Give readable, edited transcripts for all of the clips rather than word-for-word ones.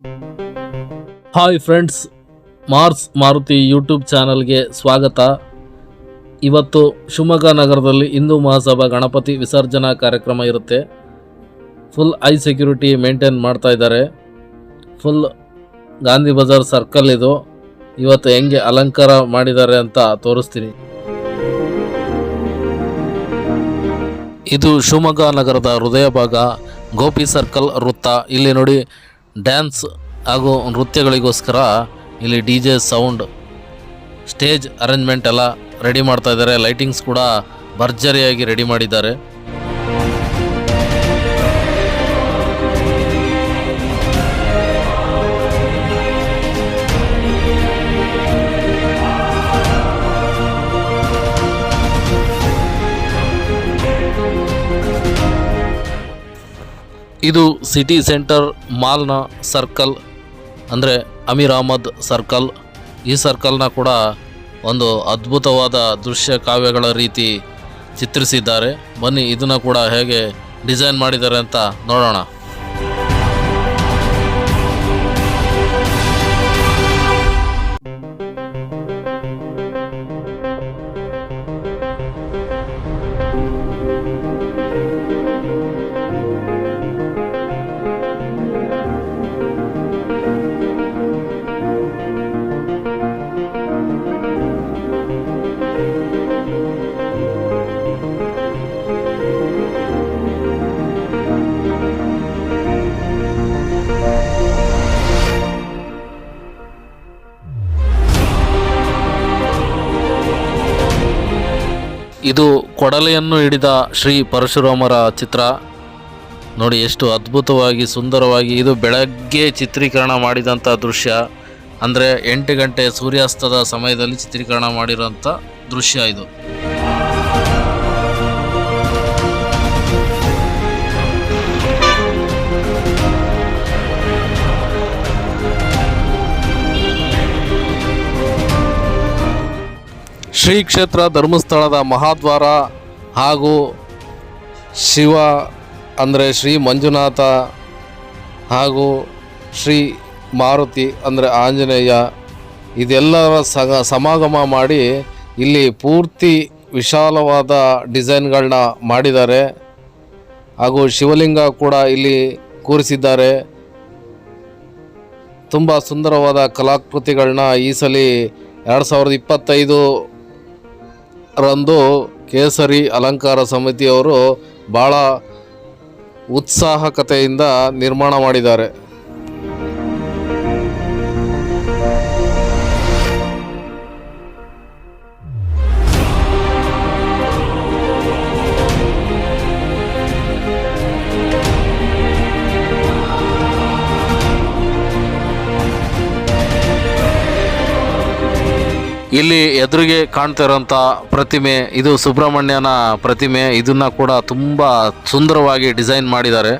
Hi friends, Mars Maruti YouTube ಚಾನಲ್ಗೆ ಸ್ವಾಗತ. ಇವತ್ತು ಶಿವಮೊಗ್ಗ ನಗರದಲ್ಲಿ ಹಿಂದೂ ಮಹಾಸಭಾ ಗಣಪತಿ ವಿಸರ್ಜನಾ ಕಾರ್ಯಕ್ರಮ ಇರುತ್ತೆ. ಫುಲ್ ಹೈ ಸೆಕ್ಯೂರಿಟಿ ಮೇಂಟೈನ್ ಮಾಡ್ತಾ ಇದ್ದಾರೆ. ಫುಲ್ ಗಾಂಧಿ ಬಜಾರ್ ಸರ್ಕಲ್ ಇದು. ಇವತ್ತು ಹೆಂಗೆ ಅಲಂಕಾರ ಮಾಡಿದ್ದಾರೆ ಅಂತ ತೋರಿಸ್ತೀನಿ. ಇದು ಶಿವಮೊಗ್ಗ ನಗರದ ಹೃದಯ ಭಾಗ, ಗೋಪಿ ಸರ್ಕಲ್ ವೃತ್ತ. ಇಲ್ಲಿ ನೋಡಿ, ಡ್ಯಾನ್ಸ್ ಹಾಗೂ ನೃತ್ಯಗಳಿಗೋಸ್ಕರ ಇಲ್ಲಿ DJ ಸೌಂಡ್, ಸ್ಟೇಜ್ ಅರೇಂಜ್ಮೆಂಟ್ ಎಲ್ಲ ರೆಡಿ ಮಾಡ್ತಾ ಇದ್ದಾರೆ. ಲೈಟಿಂಗ್ಸ್ ಕೂಡ ಭರ್ಜರಿಯಾಗಿ ರೆಡಿ ಮಾಡಿದ್ದಾರೆ. ಇದು ಸಿಟಿ ಸೆಂಟರ್ ಮಾಲ್ನ ಸರ್ಕಲ್, ಅಂದರೆ ಅಮೀರ್ ಅಹಮದ್ ಸರ್ಕಲ್. ಈ ಸರ್ಕಲ್ನ ಕೂಡ ಒಂದು ಅದ್ಭುತವಾದ ದೃಶ್ಯ ಕಾವ್ಯಗಳ ರೀತಿ ಚಿತ್ರಿಸಿದ್ದಾರೆ. ಬನ್ನಿ, ಇದನ್ನು ಕೂಡ ಹೇಗೆ ಡಿಸೈನ್ ಮಾಡಿದ್ದಾರೆ ಅಂತ ನೋಡೋಣ. ಇದು ಕೊಡಲೆಯನ್ನು ಹಿಡಿದ ಶ್ರೀ ಪರಶುರಾಮರ ಚಿತ್ರ. ನೋಡಿ ಎಷ್ಟು ಅದ್ಭುತವಾಗಿ ಸುಂದರವಾಗಿ. ಇದು ಬೆಳಗ್ಗೆ ಚಿತ್ರೀಕರಣ ಮಾಡಿದಂಥ ದೃಶ್ಯ, ಅಂದರೆ 8 ಗಂಟೆ ಸೂರ್ಯಾಸ್ತದ ಸಮಯದಲ್ಲಿ ಚಿತ್ರೀಕರಣ ಮಾಡಿರೋಂಥ ದೃಶ್ಯ ಇದು. ಶ್ರೀ ಕ್ಷೇತ್ರ ಧರ್ಮಸ್ಥಳದ ಮಹಾದ್ವಾರ ಹಾಗೂ ಶಿವ ಅಂದರೆ ಶ್ರೀ ಮಂಜುನಾಥ ಹಾಗೂ ಶ್ರೀ ಮಾರುತಿ ಅಂದರೆ ಆಂಜನೇಯ, ಇದೆಲ್ಲರ ಸಮಾಗಮ ಮಾಡಿ ಇಲ್ಲಿ ಪೂರ್ತಿ ವಿಶಾಲವಾದ ಡಿಸೈನ್ಗಳನ್ನ ಮಾಡಿದ್ದಾರೆ. ಹಾಗೂ ಶಿವಲಿಂಗ ಕೂಡ ಇಲ್ಲಿ ಕೂರಿಸಿದ್ದಾರೆ. ತುಂಬ ಸುಂದರವಾದ ಕಲಾಕೃತಿಗಳನ್ನ ಈ ಸಲ 2025 ರಂದು ಕೇಸರಿ ಅಲಂಕಾರ ಸಮಿತಿಯವರು ಭಾಳ ಉತ್ಸಾಹಕತೆಯಿಂದ ನಿರ್ಮಾಣ ಮಾಡಿದ್ದಾರೆ. ಇಲ್ಲಿ ಎದುರಿಗೆ ಕಾಣ್ತಿರೋಂಥ ಪ್ರತಿಮೆ, ಇದು ಸುಬ್ರಹ್ಮಣ್ಯನ ಪ್ರತಿಮೆ. ಇದನ್ನ ಕೂಡ ತುಂಬ ಸುಂದರವಾಗಿ ಡಿಸೈನ್ ಮಾಡಿದ್ದಾರೆ.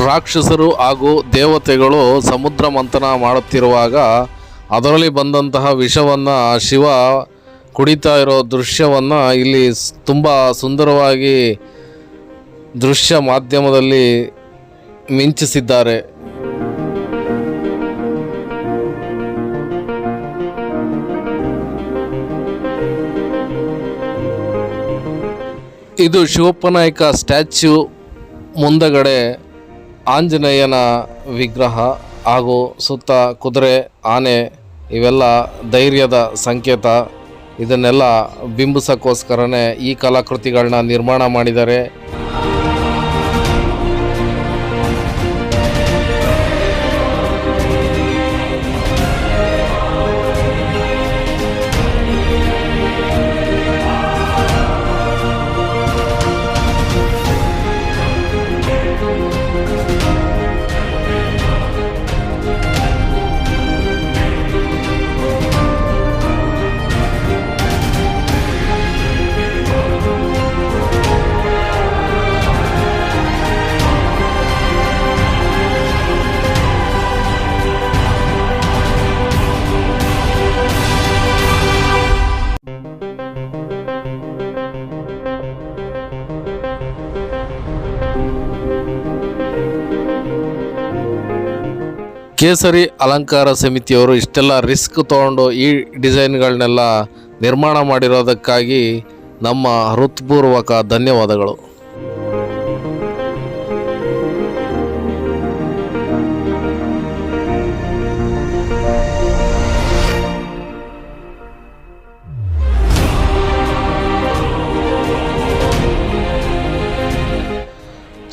ರಾಕ್ಷಸರು ಹಾಗೂ ದೇವತೆಗಳು ಸಮುದ್ರ ಮಂಥನ ಮಾಡುತ್ತಿರುವಾಗ ಅದರಲ್ಲಿ ಬಂದಂತಹ ವಿಷವನ್ನು ಶಿವ ಕುಡಿತಾ ಇರೋ ದೃಶ್ಯವನ್ನು ಇಲ್ಲಿ ತುಂಬ ಸುಂದರವಾಗಿ ದೃಶ್ಯ ಮಾಧ್ಯಮದಲ್ಲಿ ಮಿಂಚಿಸಿದ್ದಾರೆ. ಇದು ಶಿವಪ್ಪನಾಯಕ ಸ್ಟ್ಯಾಚ್ಯೂ ಮುಂದಗಡೆ ಆಂಜನೇಯನ ವಿಗ್ರಹ ಹಾಗೂ ಸುತ್ತ ಕುದುರೆ, ಆನೆ ಇವೆಲ್ಲ ಧೈರ್ಯದ ಸಂಕೇತ. ಇದನ್ನೆಲ್ಲ ಬಿಂಬಿಸೋಕ್ಕೋಸ್ಕರನೇ ಈ ಕಲಾಕೃತಿಗಳನ್ನ ನಿರ್ಮಾಣ ಮಾಡಿದ್ದಾರೆ. ಕೇಸರಿ ಅಲಂಕಾರ ಸಮಿತಿಯವರು ಇಷ್ಟೆಲ್ಲ ರಿಸ್ಕ್ ತೊಗೊಂಡು ಈ ಡಿಸೈನ್ಗಳನ್ನೆಲ್ಲ ನಿರ್ಮಾಣ ಮಾಡಿರೋದಕ್ಕಾಗಿ ನಮ್ಮ ಹೃತ್ಪೂರ್ವಕ ಧನ್ಯವಾದಗಳು.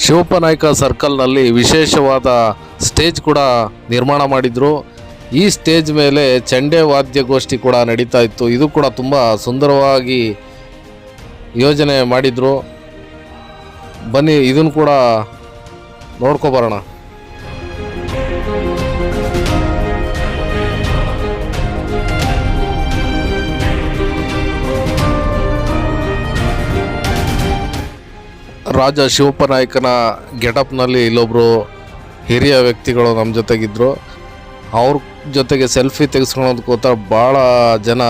ಶಿವಪ್ಪನಾಯ್ಕ ಸರ್ಕಲ್ನಲ್ಲಿ ವಿಶೇಷವಾದ ಸ್ಟೇಜ್ ಕೂಡ ನಿರ್ಮಾಣ ಮಾಡಿದರು. ಈ ಸ್ಟೇಜ್ ಮೇಲೆ ಚಂಡೆ ವಾದ್ಯಗೋಷ್ಠಿ ಕೂಡ ನಡೀತಾ ಇತ್ತು. ಇದು ಕೂಡ ತುಂಬ ಸುಂದರವಾಗಿ ಯೋಜನೆ ಮಾಡಿದರು. ಬನ್ನಿ ಇದನ್ನು ಕೂಡ ನೋಡ್ಕೊಬರೋಣ. ರಾಜ ಶಿವಪ್ಪನಾಯ್ಕನ ಗೆಟಪ್ನಲ್ಲಿ ಇಲ್ಲೊಬ್ಬರು ಹಿರಿಯ ವ್ಯಕ್ತಿಗಳು ನಮ್ಮ ಜೊತೆಗಿದ್ದರು. ಅವ್ರ ಜೊತೆಗೆ ಸೆಲ್ಫಿ ತೆಗೆಸ್ಕೊಳೋದಕ್ಕೋಸ್ಕರ ಭಾಳ ಜನ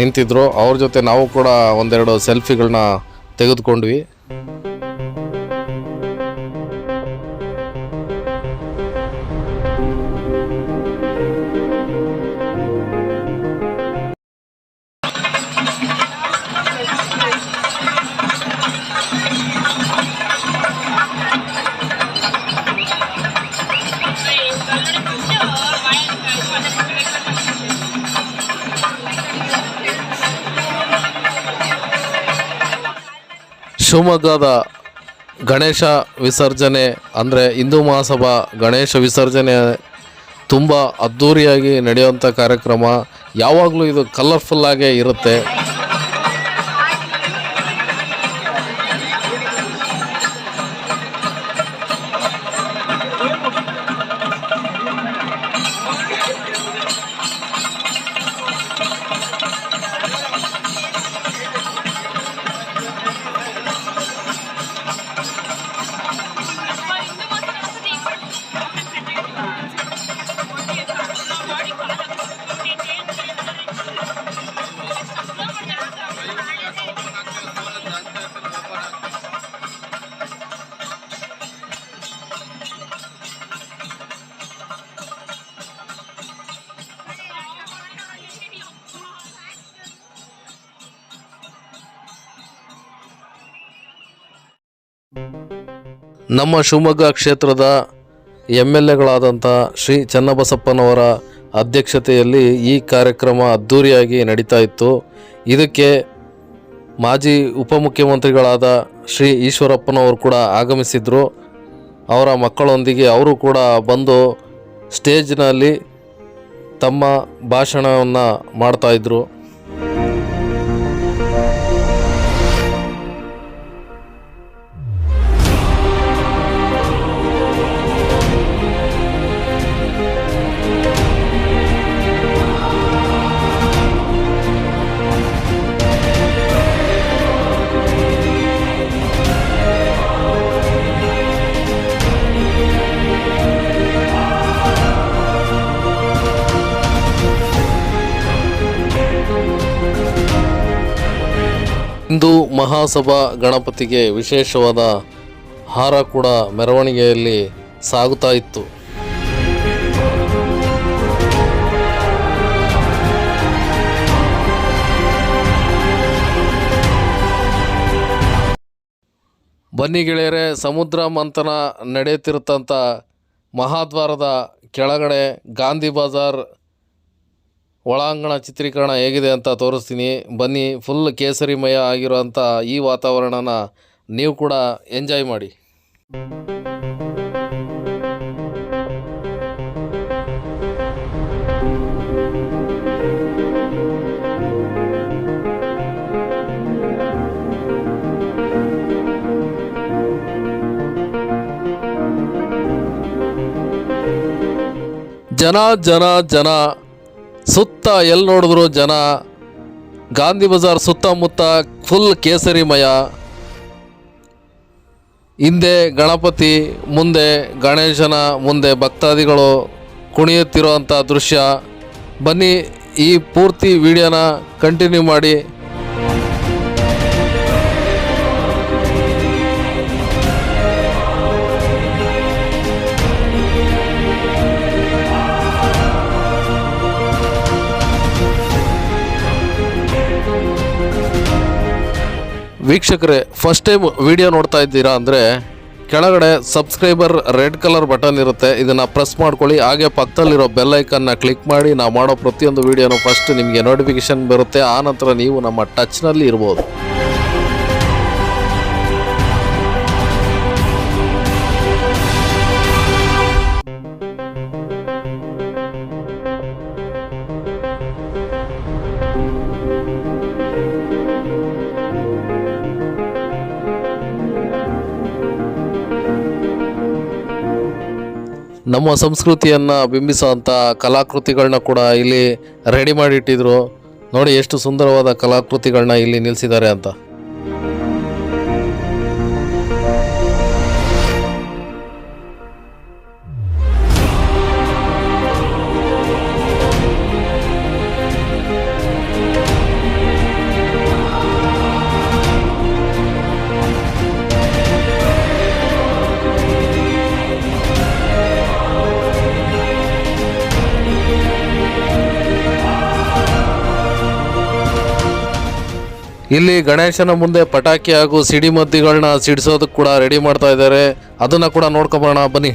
ನಿಂತಿದ್ದರು. ಅವ್ರ ಜೊತೆ ನಾವು ಕೂಡ ಒಂದೆರಡು ಸೆಲ್ಫಿಗಳನ್ನ ತೆಗೆದುಕೊಂಡ್ವಿ. ಶಿವಮೊಗ್ಗದ ಗಣೇಶ ವಿಸರ್ಜನೆ ಅಂದರೆ ಹಿಂದೂ ಮಹಾಸಭಾ ಗಣೇಶ ವಿಸರ್ಜನೆ ತುಂಬ ಅದ್ಧೂರಿಯಾಗಿ ನಡೆಯುವಂಥ ಕಾರ್ಯಕ್ರಮ. ಯಾವಾಗಲೂ ಇದು ಕಲರ್ಫುಲ್ಲಾಗೇ ಇರುತ್ತೆ. ನಮ್ಮ ಶಿವಮೊಗ್ಗ ಕ್ಷೇತ್ರದ MLAಗಳಾದಂಥ ಶ್ರೀ ಚನ್ನಬಸಪ್ಪನವರ ಅಧ್ಯಕ್ಷತೆಯಲ್ಲಿ ಈ ಕಾರ್ಯಕ್ರಮ ಅದ್ಧೂರಿಯಾಗಿ ನಡೀತಾ ಇತ್ತು. ಇದಕ್ಕೆ ಮಾಜಿ ಉಪಮುಖ್ಯಮಂತ್ರಿಗಳಾದ ಶ್ರೀ ಈಶ್ವರಪ್ಪನವರು ಕೂಡ ಆಗಮಿಸಿದರು. ಅವರ ಮಕ್ಕಳೊಂದಿಗೆ ಅವರು ಕೂಡ ಬಂದು ಸ್ಟೇಜ್ನಲ್ಲಿ ತಮ್ಮ ಭಾಷಣವನ್ನು ಮಾಡ್ತಾಯಿದ್ರು. ಹಿಂದೂ ಮಹಾಸಭಾ ಗಣಪತಿಗೆ ವಿಶೇಷವಾದ ಹಾರ ಕೂಡ ಮೆರವಣಿಗೆಯಲ್ಲಿ ಸಾಗುತ್ತಾ ಇತ್ತು. ಬನ್ನಿ ಗೆಳೆಯರೆ, ಸಮುದ್ರ ಮಂಥನ ನಡೆಯುತ್ತಿರುತ್ತಂಥ ಮಹಾದ್ವಾರದ ಕೆಳಗಡೆ ಗಾಂಧಿ ಬಜಾರ್ ಒಳಾಂಗಣ ಚಿತ್ರೀಕರಣ ಹೇಗಿದೆ ಅಂತ ತೋರಿಸ್ತೀನಿ. ಬನ್ನಿ, ಫುಲ್ ಕೇಸರಿಮಯ ಆಗಿರೋಂಥ ಈ ವಾತಾವರಣನ ನೀವು ಕೂಡ ಎಂಜಾಯ್ ಮಾಡಿ. ಜನ ಜನ ಜನ, ಸುತ್ತ ಎಲ್ಲಿ ನೋಡಿದ್ರು ಜನ. ಗಾಂಧಿ ಬಜಾರ್ ಸುತ್ತಮುತ್ತ ಫುಲ್ ಕೇಸರಿಮಯ. ಹಿಂದೆ ಗಣಪತಿ, ಮುಂದೆ ಗಣೇಶನ ಮುಂದೆ ಭಕ್ತಾದಿಗಳು ಕುಣಿಯುತ್ತಿರುವಂಥ ದೃಶ್ಯ. ಬನ್ನಿ, ಈ ಪೂರ್ತಿ ವಿಡಿಯೋನ ಕಂಟಿನ್ಯೂ ಮಾಡಿ. ವೀಕ್ಷಕರೇ, ಫಸ್ಟ್ ಟೈಮ್ ವಿಡಿಯೋ ನೋಡ್ತಾ ಇದ್ದೀರಾ ಅಂದರೆ ಕೆಳಗಡೆ ಸಬ್ಸ್ಕ್ರೈಬರ್ ರೆಡ್ ಕಲರ್ ಬಟನ್ ಇರುತ್ತೆ, ಇದನ್ನು ಪ್ರೆಸ್ ಮಾಡ್ಕೊಳ್ಳಿ. ಹಾಗೆ ಪಕ್ಕದಲ್ಲಿರೋ ಬೆಲ್ ಐಕನ್ನ ಕ್ಲಿಕ್ ಮಾಡಿ ನಾವು ಮಾಡೋ ಪ್ರತಿಯೊಂದು ವಿಡಿಯೋನು ಫಸ್ಟ್ ನಿಮಗೆ ನೋಟಿಫಿಕೇಶನ್ ಬರುತ್ತೆ. ಆನಂತರ ನೀವು ನಮ್ಮ ಟಚ್ನಲ್ಲಿ ಇರ್ಬೋದು. ನಮ್ಮ ಸಂಸ್ಕೃತಿಯನ್ನು ಬಿಂಬಿಸುವಂಥ ಕಲಾಕೃತಿಗಳನ್ನ ಕೂಡ ಇಲ್ಲಿ ರೆಡಿ ಮಾಡಿಟ್ಟಿದ್ರು. ನೋಡಿ ಎಷ್ಟು ಸುಂದರವಾದ ಕಲಾಕೃತಿಗಳನ್ನ ಇಲ್ಲಿ ನಿಲ್ಲಿಸಿದ್ದಾರೆ ಅಂತ. ಇಲ್ಲಿ ಗಣೇಶನ ಮುಂದೆ ಪಟಾಕಿ ಹಾಗೂ ಸಿಡಿಮದ್ದಿಗಳನ್ನ ಸಿಡಿಸೋದಕ್ಕೆ ಕೂಡ ರೆಡಿ ಮಾಡ್ತಾ ಇದ್ದಾರೆ. ಅದನ್ನು ಕೂಡ ನೋಡ್ಕೊಂಬರೋಣ ಬನ್ನಿ.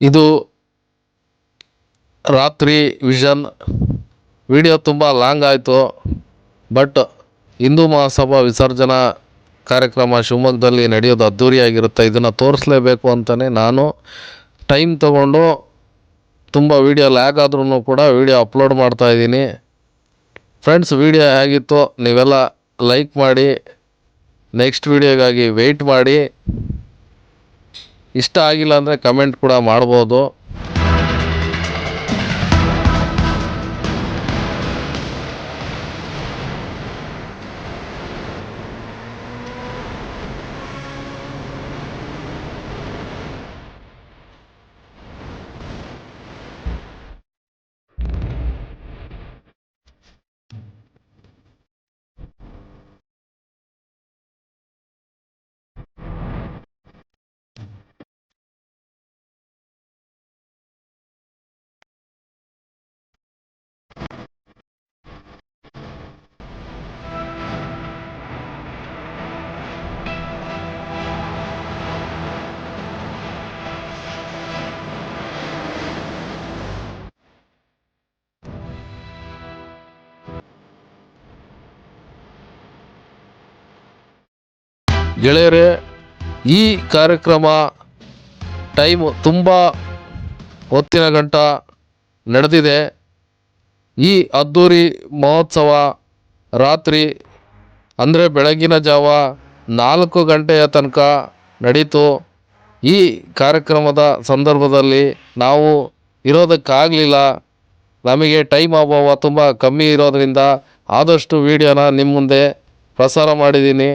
ಇದು ರಾತ್ರಿ ವಿಷನ್. ವಿಡಿಯೋ ತುಂಬ ಲಾಂಗ್ ಆಯಿತು, ಬಟ್ ಹಿಂದೂ ಮಹಾಸಭಾ ವಿಸರ್ಜನಾ ಕಾರ್ಯಕ್ರಮ ಶಿವಮೊಗ್ಗದಲ್ಲಿ ನಡೆಯೋದು ಅದ್ಧೂರಿಯಾಗಿರುತ್ತೆ. ಇದನ್ನು ತೋರಿಸಲೇಬೇಕು ಅಂತಲೇ ನಾನು ಟೈಮ್ ತಗೊಂಡು ತುಂಬ ವಿಡಿಯೋ ಲ್ಯಾಗ್ ಆದ್ರೂ ಕೂಡ ವಿಡಿಯೋ ಅಪ್ಲೋಡ್ ಮಾಡ್ತಾಯಿದ್ದೀನಿ. ಫ್ರೆಂಡ್ಸ್, ವಿಡಿಯೋ ಹೇಗಿತ್ತು ನೀವೆಲ್ಲ ಲೈಕ್ ಮಾಡಿ, ನೆಕ್ಸ್ಟ್ ವಿಡಿಯೋಗಾಗಿ ವೆಯ್ಟ್ ಮಾಡಿ. ಇಷ್ಟ ಆಗಿಲ್ಲ ಅಂದರೆ ಕಮೆಂಟ್ ಕೂಡ ಮಾಡ್ಬೋದು. ಗೆಳೆಯರೇ, ಈ ಕಾರ್ಯಕ್ರಮ ಟೈಮ್ ತುಂಬ ಹೊತ್ತಿನ ಗಂಟ ನಡೆದಿದೆ. ಈ ಅದ್ಧೂರಿ ಮಹೋತ್ಸವ ರಾತ್ರಿ ಅಂದರೆ ಬೆಳಗಿನ ಜಾವ 4 ಗಂಟೆಯ ತನಕ ನಡೀತು. ಈ ಕಾರ್ಯಕ್ರಮದ ಸಂದರ್ಭದಲ್ಲಿ ನಾವು ಇರೋದಕ್ಕಾಗಲಿಲ್ಲ. ನಮಗೆ ಟೈಮ್ ಅಭಾವ ತುಂಬ ಕಮ್ಮಿ ಇರೋದರಿಂದ ಆದಷ್ಟು ವಿಡಿಯೋನ ನಿಮ್ಮ ಮುಂದೆ ಪ್ರಸಾರ ಮಾಡಿದ್ದೀನಿ.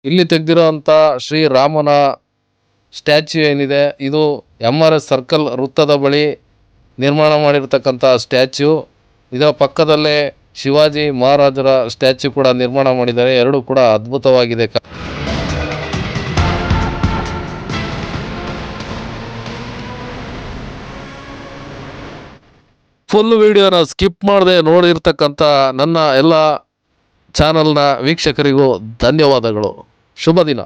ಇಲ್ಲಿ ತೆಗೆದಿರೋಂಥ ಶ್ರೀರಾಮನ ಸ್ಟ್ಯಾಚ್ಯೂ ಏನಿದೆ, ಇದು MRS ಸರ್ಕಲ್ ವೃತ್ತದ ಬಳಿ ನಿರ್ಮಾಣ ಮಾಡಿರ್ತಕ್ಕಂಥ ಸ್ಟ್ಯಾಚ್ಯೂ. ಇದರ ಪಕ್ಕದಲ್ಲೇ ಶಿವಾಜಿ ಮಹಾರಾಜರ ಸ್ಟ್ಯಾಚ್ಯೂ ಕೂಡ ನಿರ್ಮಾಣ ಮಾಡಿದ್ದಾರೆ. ಎರಡೂ ಕೂಡ ಅದ್ಭುತವಾಗಿದೆ. ಫುಲ್ ವಿಡಿಯೋನ ಸ್ಕಿಪ್ ಮಾಡದೆ ನೋಡಿರ್ತಕ್ಕಂಥ ನನ್ನ ಎಲ್ಲ ಚಾನಲ್ನ ವೀಕ್ಷಕರಿಗೂ ಧನ್ಯವಾದಗಳು. ಶುಭ ದಿನ.